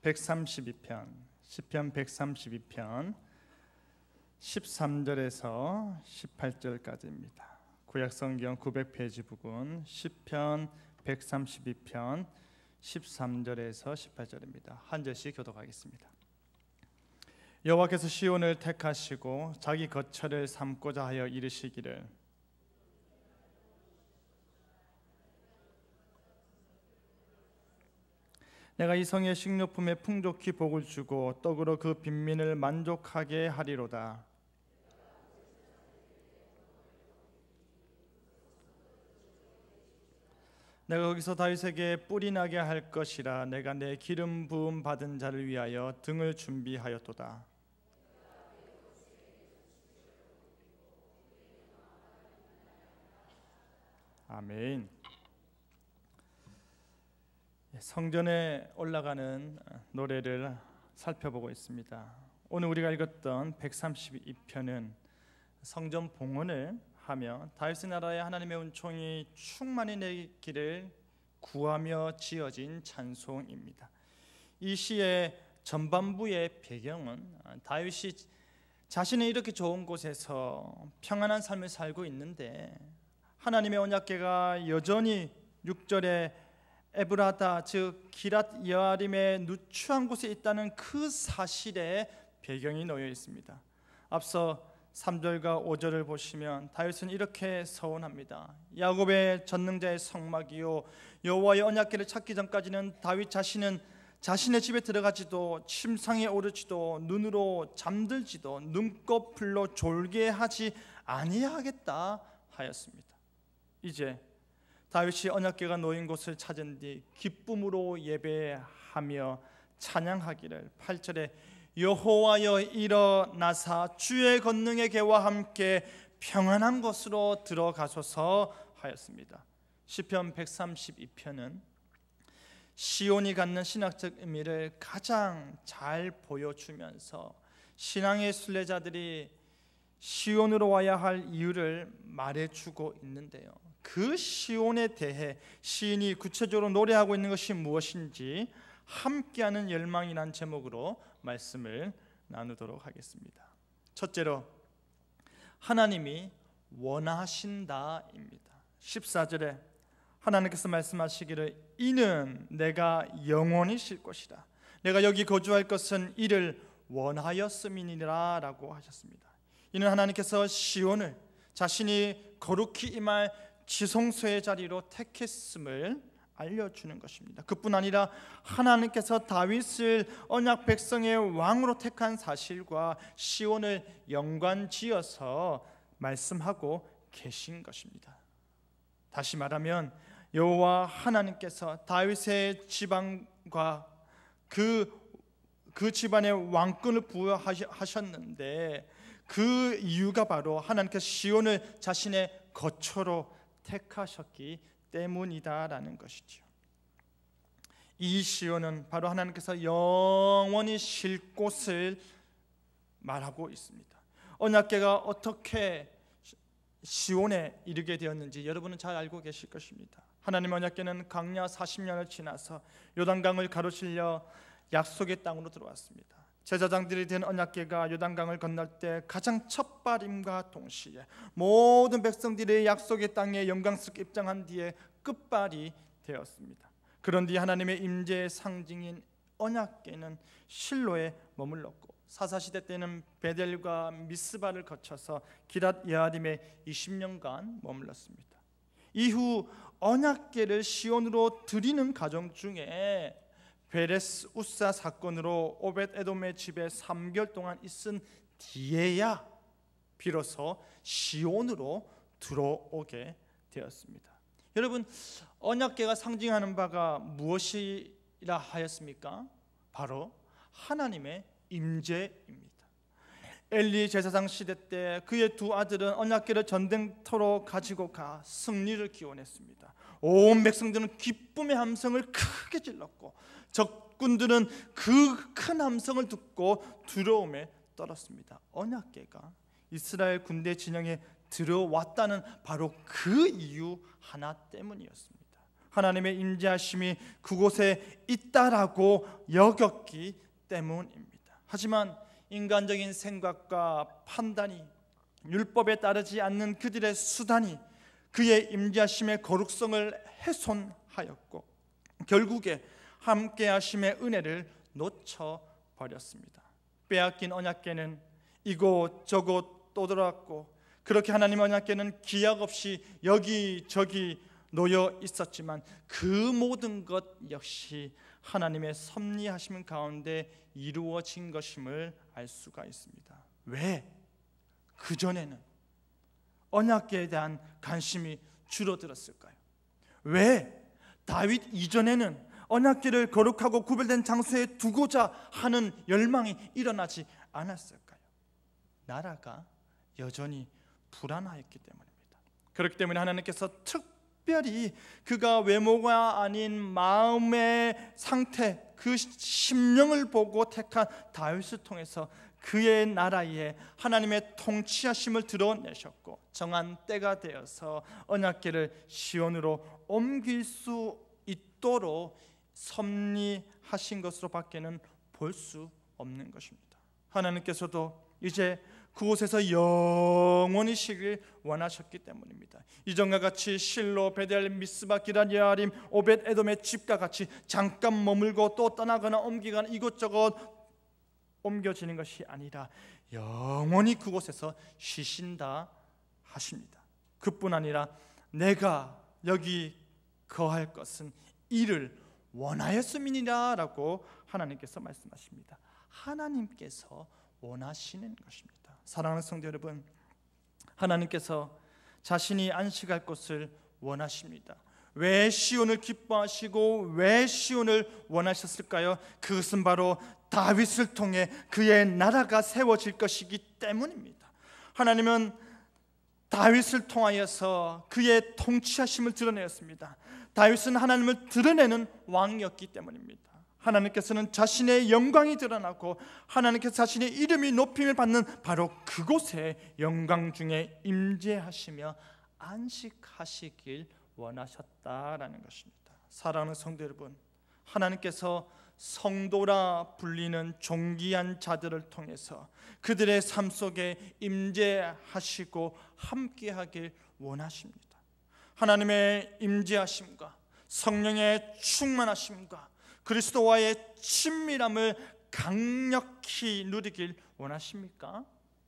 132편 시편 132편 13절에서 18절까지입니다. 구약성경 900페이지 부분 시편 132편 13절에서 18절입니다. 한 절씩 교독하겠습니다. 여호와께서 시온을 택하시고 자기 거처를 삼고자 하여 이르시기를 내가 이 성의 식료품에 풍족히 복을 주고 떡으로 그 빈민을 만족하게 하리로다. 내가 거기서 다윗에게 뿔이 나게 할 것이라. 내가 내 기름 부음 받은 자를 위하여 등을 준비하였도다. 아멘. 성전에 올라가는 노래를 살펴보고 있습니다. 오늘 우리가 읽었던 132편은 성전 봉헌을 하며 다윗의 나라에 하나님의 은총이 충만히 내리기를 구하며 지어진 찬송입니다. 이 시의 전반부의 배경은 다윗이 자신이 이렇게 좋은 곳에서 평안한 삶을 살고 있는데 하나님의 언약궤가 여전히 6절에 에브라다 즉 기랏 여아림의 누추한 곳에 있다는 그 사실에 배경이 놓여 있습니다. 앞서 3절과 5절을 보시면 다윗은 이렇게 서원합니다. 야곱의 전능자의 성막이요 여호와의 언약궤를 찾기 전까지는 다윗 자신은 자신의 집에 들어가지도 침상에 오르지도 눈으로 잠들지도 눈꺼풀로 졸게 하지 아니하겠다 하였습니다. 이제 다윗이 언약궤가 놓인 곳을 찾은 뒤 기쁨으로 예배하며 찬양하기를 8절에 여호와여 일어나사 주의 권능의 궤와 함께 평안한 곳으로 들어가소서 하였습니다. 시편 132편은 시온이 갖는 신학적 의미를 가장 잘 보여주면서 신앙의 순례자들이 시온으로 와야 할 이유를 말해주고 있는데요. 그 시온에 대해 시인이 구체적으로 노래하고 있는 것이 무엇인지 함께하는 열망이란 제목으로 말씀을 나누도록 하겠습니다. 첫째로 하나님이 원하신다입니다. 14절에 하나님께서 말씀하시기를 이는 내가 영원히 쉴 것이라. 내가 여기 거주할 것은 이를 원하였음이니라 라고 하셨습니다. 이는 하나님께서 시온을 자신이 거룩히 임할 지성소의 자리로 택했음을 알려주는 것입니다. 그뿐 아니라 하나님께서 다윗을 언약 백성의 왕으로 택한 사실과 시온을 연관지어서 말씀하고 계신 것입니다. 다시 말하면 여호와 하나님께서 다윗의 지방과 그 집안에 왕권을 부여하셨는데 그 이유가 바로 하나님께서 시온을 자신의 거처로 택하셨기 때문이다라는 것이죠. 이 시온은 바로 하나님께서 영원히 쉴 곳을 말하고 있습니다. 언약궤가 어떻게 시온에 이르게 되었는지 여러분은 잘 알고 계실 것입니다. 하나님의 언약궤는 광야 40년을 지나서 요단강을 가로질러 약속의 땅으로 들어왔습니다. 제사장들이 된 언약궤가 요단강을 건널 때 가장 첫 발임과 동시에 모든 백성들이 약속의 땅에 영광스럽게 입장한 뒤에 끝발이 되었습니다. 그런 뒤 하나님의 임재의 상징인 언약궤는 실로에 머물렀고 사사시대 때는 베델과 미스바를 거쳐서 기랏 여아림에 20년간 머물렀습니다. 이후 언약궤를 시온으로 드리는 과정 중에 베레스 우사 사건으로 오벳 에돔의 집에 3개월 동안 있은 뒤에야 비로소 시온으로 들어오게 되었습니다. 여러분, 언약궤가 상징하는 바가 무엇이라 하였습니까? 바로 하나님의 임재입니다. 엘리 제사장 시대 때 그의 두 아들은 언약궤를 전쟁터로 가지고 가 승리를 기원했습니다. 온 백성들은 기쁨의 함성을 크게 질렀고 적군들은 그 큰 함성을 듣고 두려움에 떨었습니다. 언약궤가 이스라엘 군대 진영에 들어왔다는 바로 그 이유 하나 때문이었습니다. 하나님의 임재하심이 그곳에 있다라고 여겼기 때문입니다. 하지만 인간적인 생각과 판단이, 율법에 따르지 않는 그들의 수단이 그의 임재하심의 거룩성을 훼손하였고 결국에 함께하심의 은혜를 놓쳐버렸습니다. 빼앗긴 언약궤는 이곳 저곳 떠돌았고 그렇게 하나님의 언약궤는 기약 없이 여기저기 놓여 있었지만 그 모든 것 역시 하나님의 섭리하심 가운데 이루어진 것임을 알 수가 있습니다. 왜? 그전에는 언약궤에 대한 관심이 줄어들었을까요? 왜 다윗 이전에는 언약궤를 거룩하고 구별된 장소에 두고자 하는 열망이 일어나지 않았을까요? 나라가 여전히 불안하였기 때문입니다. 그렇기 때문에 하나님께서 특별히 그가 외모가 아닌 마음의 상태, 그 심령을 보고 택한 다윗을 통해서 그의 나라에 하나님의 통치하심을 드러내셨고 정한 때가 되어서 언약궤를 시온으로 옮길 수 있도록 섭리하신 것으로 밖에는 볼 수 없는 것입니다. 하나님께서도 이제 그곳에서 영원히 쉬길 원하셨기 때문입니다. 이전과 같이 실로, 베델, 미스바, 기럇, 여아림, 오벳 에돔의 집과 같이 잠깐 머물고 또 떠나거나 옮기거나 이곳저곳 옮겨지는 것이 아니라 영원히 그곳에서 쉬신다 하십니다. 그뿐 아니라 내가 여기 거할 것은 이를 원하였음이니라 라고 하나님께서 말씀하십니다. 하나님께서 원하시는 것입니다. 사랑하는 성도 여러분, 하나님께서 자신이 안식할 곳을 원하십니다. 왜 시온을 기뻐하시고 왜 시온을 원하셨을까요? 그것은 바로 다윗을 통해 그의 나라가 세워질 것이기 때문입니다. 하나님은 다윗을 통하여서 그의 통치하심을 드러내었습니다. 다윗은 하나님을 드러내는 왕이었기 때문입니다. 하나님께서는 자신의 영광이 드러나고 하나님께서 자신의 이름이 높임을 받는 바로 그곳에 영광 중에 임재하시며 안식하시길 원하셨다라는 것입니다. 사랑하는 성도 여러분, 하나님께서 성도라 불리는 존귀한 자들을 통해서 그들의 삶 속에 임재하시고 함께하길 원하십니다. 하나님의 임재하심과 성령의 충만하심과 그리스도와의 친밀함을 강력히 누리길 원하십니까?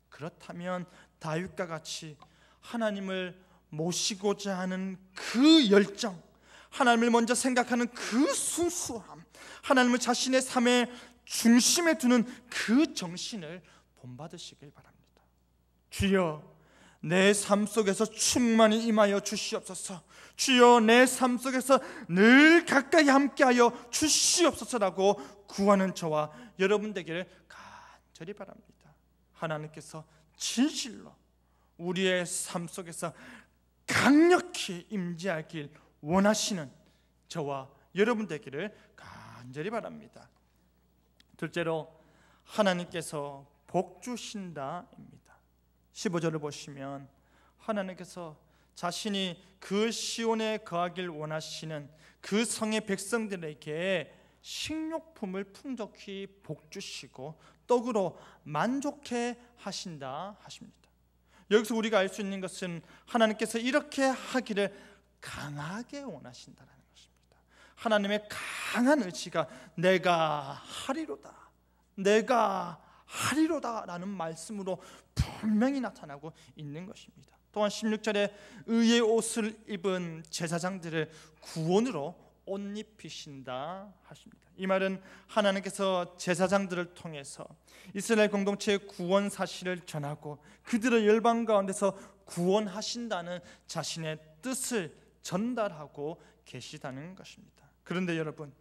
그렇다면 다윗과 같이 하나님을 모시고자 하는 그 열정, 하나님을 먼저 생각하는 그 순수함, 하나님을 자신의 삶의 중심에 두는 그 정신을 본받으시길 바랍니다. 주여, 내 삶 속에서 충만히 임하여 주시옵소서. 주여, 내 삶 속에서 늘 가까이 함께하여 주시옵소서라고 구하는 저와 여러분 되기를 간절히 바랍니다. 하나님께서 진실로 우리의 삶 속에서 강력히 임재하길 원하시는 저와 여러분 되기를 간절히 바랍니다. 둘째로, 하나님께서 복 주신다입니다. 15절을 보시면 하나님께서 자신이 그 시온에 거하길 원하시는 그 성의 백성들에게 식료품을 풍족히 복 주시고 떡으로 만족해 하신다 하십니다. 여기서 우리가 알 수 있는 것은 하나님께서 이렇게 하기를 강하게 원하신다는 것입니다. 하나님의 강한 의지가 내가 하리로다, 내가 하리로다 라는 말씀으로 분명히 나타나고 있는 것입니다. 또한 16절에 의의 옷을 입은 제사장들을 구원으로 옷 입히신다 하십니다. 이 말은 하나님께서 제사장들을 통해서 이스라엘 공동체의 구원 사실을 전하고 그들의 열방 가운데서 구원하신다는 자신의 뜻을 전달하고 계시다는 것입니다. 그런데 여러분,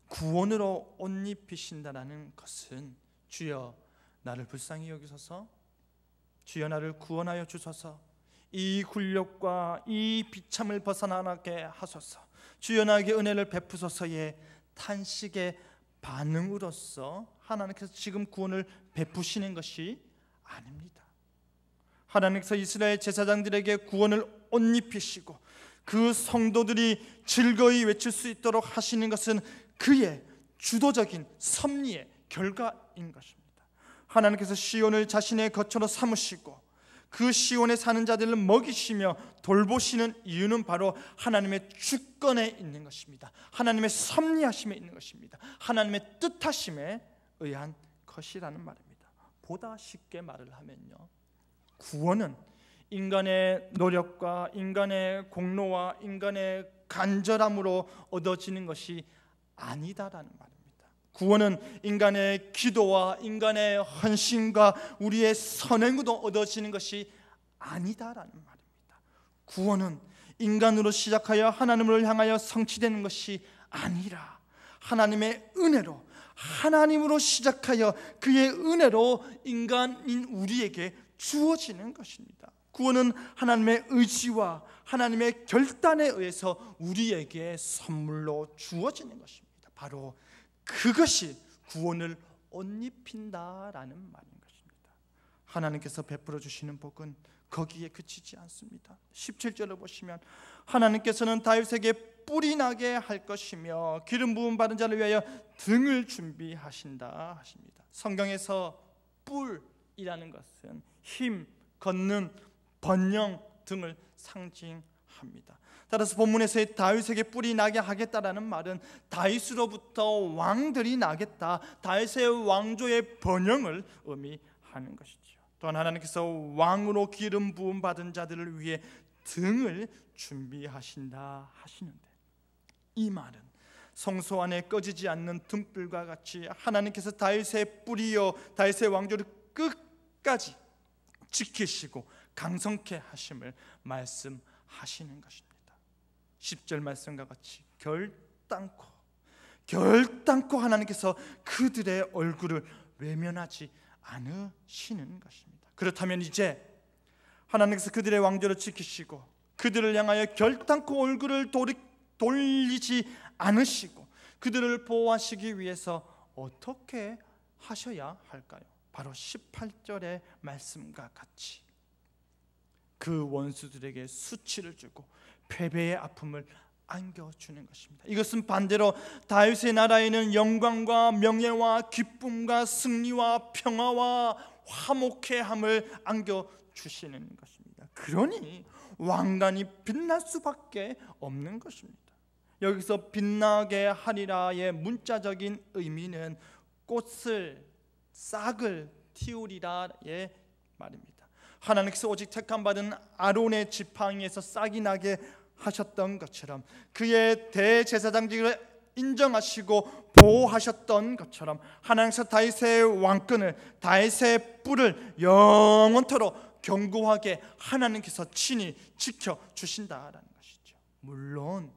구원으로 옷 입히신다는 것은 주여 나를 불쌍히 여기소서, 주여 나를 구원하여 주소서, 이 굴욕과 이 비참을 벗어나게 하소서, 주여 나에게 은혜를 베푸소서의 탄식의 반응으로서 하나님께서 지금 구원을 베푸시는 것이 아닙니다. 하나님께서 이스라엘 제사장들에게 구원을 옷 입히시고 그 성도들이 즐거이 외칠 수 있도록 하시는 것은 그의 주도적인 섭리의 결과인 것입니다. 하나님께서 시온을 자신의 거처로 삼으시고 그 시온에 사는 자들을 먹이시며 돌보시는 이유는 바로 하나님의 주권에 있는 것입니다. 하나님의 섭리하심에 있는 것입니다. 하나님의 뜻하심에 의한 것이라는 말입니다. 보다 쉽게 말을 하면요, 구원은 인간의 노력과 인간의 공로와 인간의 간절함으로 얻어지는 것이 아니다라는 말입니다. 구원은 인간의 기도와 인간의 헌신과 우리의 선행으로 얻어지는 것이 아니다라는 말입니다. 구원은 인간으로 시작하여 하나님을 향하여 성취되는 것이 아니라 하나님의 은혜로, 하나님으로 시작하여 그의 은혜로 인간인 우리에게 주어지는 것입니다. 구원은 하나님의 의지와 하나님의 결단에 의해서 우리에게 선물로 주어지는 것입니다. 바로 그것이 구원을 옷 입힌다라는 말인 것입니다. 하나님께서 베풀어 주시는 복은 거기에 그치지 않습니다. 17절을 보시면 하나님께서는 다윗에게 뿔이 나게 할 것이며 기름 부음 받은 자를 위하여 등을 준비하신다 하십니다. 성경에서 뿔이라는 것은 힘, 걷는, 번영 등을 상징합니다. 따라서 본문에서의 다윗에게 뿔이 나게 하겠다라는 말은 다윗으로부터 왕들이 나겠다, 다윗의 왕조의 번영을 의미하는 것이죠. 또한 하나님께서 왕으로 기름 부음 받은 자들을 위해 등을 준비하신다 하시는데, 이 말은 성소 안에 꺼지지 않는 등불과 같이 하나님께서 다윗의 뿔이요 다윗의 왕조를 끝까지 지키시고 강성케 하심을 말씀하시는 것입니다. 10절 말씀과 같이 결단코 하나님께서 그들의 얼굴을 외면하지 않으시는 것입니다. 그렇다면 이제 하나님께서 그들의 왕조를 지키시고 그들을 향하여 결단코 얼굴을 돌리지 않으시고 그들을 보호하시기 위해서 어떻게 하셔야 할까요? 바로 18절의 말씀과 같이 그 원수들에게 수치를 주고 패배의 아픔을 안겨주는 것입니다. 이것은 반대로 다윗의 나라에는 영광과 명예와 기쁨과 승리와 평화와 화목해함을 안겨주시는 것입니다. 그러니 왕관이 빛날 수밖에 없는 것입니다. 여기서 빛나게 하리라의 문자적인 의미는 싹을 틔우리라의 말입니다. 하나님께서 오직 택함받은 아론의 지팡이에서 싹이 나게 하셨던 것처럼 그의 대제사장직을 인정하시고 보호하셨던 것처럼 하나님께서 다윗의 왕권을, 다윗의 뿔을 영원토록 견고하게 하나님께서 친히 지켜주신다라는 것이죠. 물론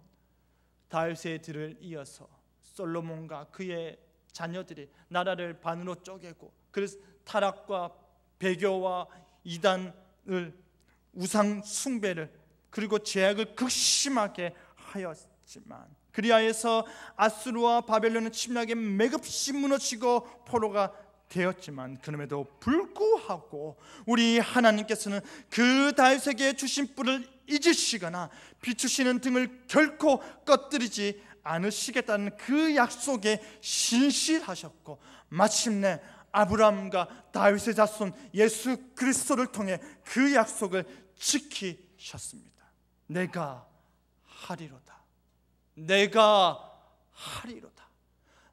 다윗의 뒤를 이어서 솔로몬과 그의 자녀들이 나라를 반으로 쪼개고 그래서 타락과 배교와 이단을, 우상 숭배를, 그리고 죄악을 극심하게 하였지만 그리하여서 아수르와 바벨론의 침략에 맥없이 무너지고 포로가 되었지만 그럼에도 불구하고 우리 하나님께서는 그 다윗에게 주신 뿔을 잊으시거나 비추시는 등을 결코 꺼뜨리지 않으시겠다는 그 약속에 신실하셨고 마침내 아브라함과 다윗의 자손 예수 그리스도를 통해 그 약속을 지키셨습니다. 내가 하리로다. 내가 하리로다.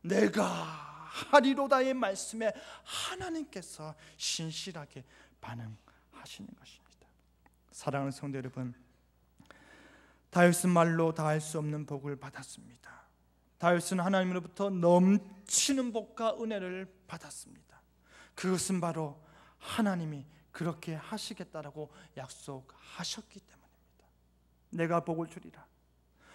내가 하리로다의 말씀에 하나님께서 신실하게 반응하시는 것입니다. 사랑하는 성도 여러분, 다윗은 말로 다 할 수 없는 복을 받았습니다. 다윗은 하나님으로부터 넘치는 복과 은혜를 받았습니다. 그것은 바로 하나님이 그렇게 하시겠다라고 약속하셨기 때문입니다. 내가 복을 주리라.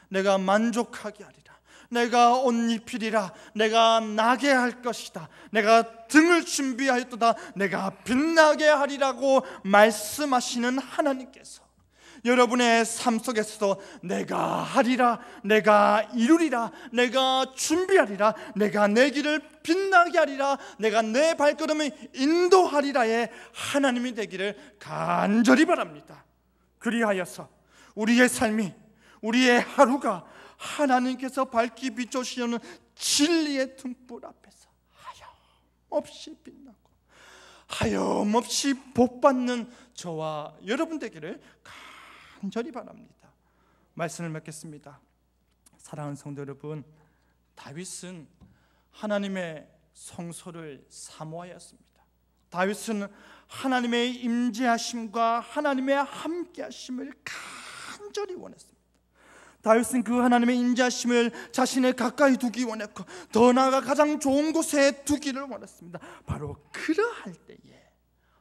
내가 만족하게 하리라. 내가 옷 입히리라. 내가 나게 할 것이다. 내가 등을 준비하였도다. 내가 빛나게 하리라고 말씀하시는 하나님께서 여러분의 삶 속에서도 내가 하리라, 내가 이루리라, 내가 준비하리라, 내가 내 길을 빛나게 하리라, 내가 내 발걸음을 인도하리라의 하나님이 되기를 간절히 바랍니다. 그리하여서 우리의 삶이, 우리의 하루가 하나님께서 밝히 비춰주시는 진리의 등불 앞에서 하염없이 빛나고 하염없이 복받는 저와 여러분 되기를 간절히 바랍니다. 말씀을 맺겠습니다. 사랑하는 성도 여러분, 다윗은 하나님의 성소를 사모하였습니다. 다윗은 하나님의 임재하심과 하나님의 함께하심을 간절히 원했습니다. 다윗은 그 하나님의 임재하심을 자신의 가까이 두기 원했고, 더 나아가 가장 좋은 곳에 두기를 원했습니다. 바로 그러할 때에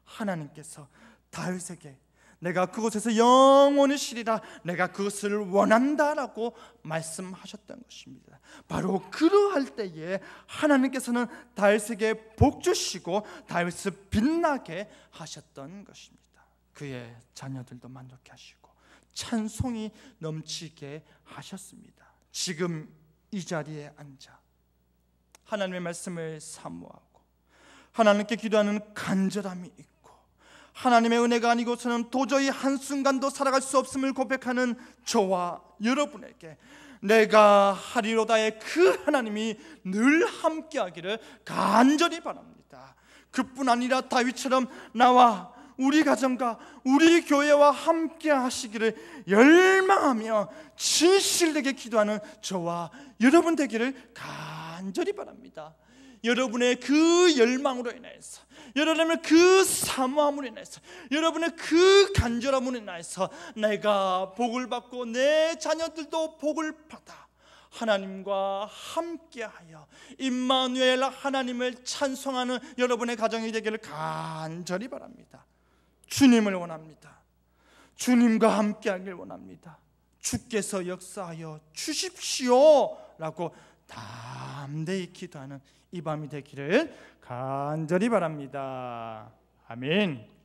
하나님께서 다윗에게 내가 그곳에서 영원히 쉬리라, 내가 그것을 원한다라고 말씀하셨던 것입니다. 바로 그러할 때에 하나님께서는 다윗에게 복 주시고 다윗을 빛나게 하셨던 것입니다. 그의 자녀들도 만족해 하시고 찬송이 넘치게 하셨습니다. 지금 이 자리에 앉아 하나님의 말씀을 사모하고 하나님께 기도하는 간절함이 있고 하나님의 은혜가 아니고서는 도저히 한순간도 살아갈 수 없음을 고백하는 저와 여러분에게 내가 하리로다의 그 하나님이 늘 함께하기를 간절히 바랍니다. 그뿐 아니라 다윗처럼 나와 우리 가정과 우리 교회와 함께 하시기를 열망하며 진실되게 기도하는 저와 여러분 되기를 간절히 바랍니다. 여러분의 그 열망으로 인해서, 여러분의 그 사모함으로 인해서, 여러분의 그 간절함으로 인해서 내가 복을 받고 내 자녀들도 복을 받아 하나님과 함께하여 임마누엘 하나님을 찬송하는 여러분의 가정이 되기를 간절히 바랍니다. 주님을 원합니다. 주님과 함께하길 원합니다. 주께서 역사하여 주십시오 라고 담대히 기도하는 이 밤이 되기를 간절히 바랍니다. 아멘.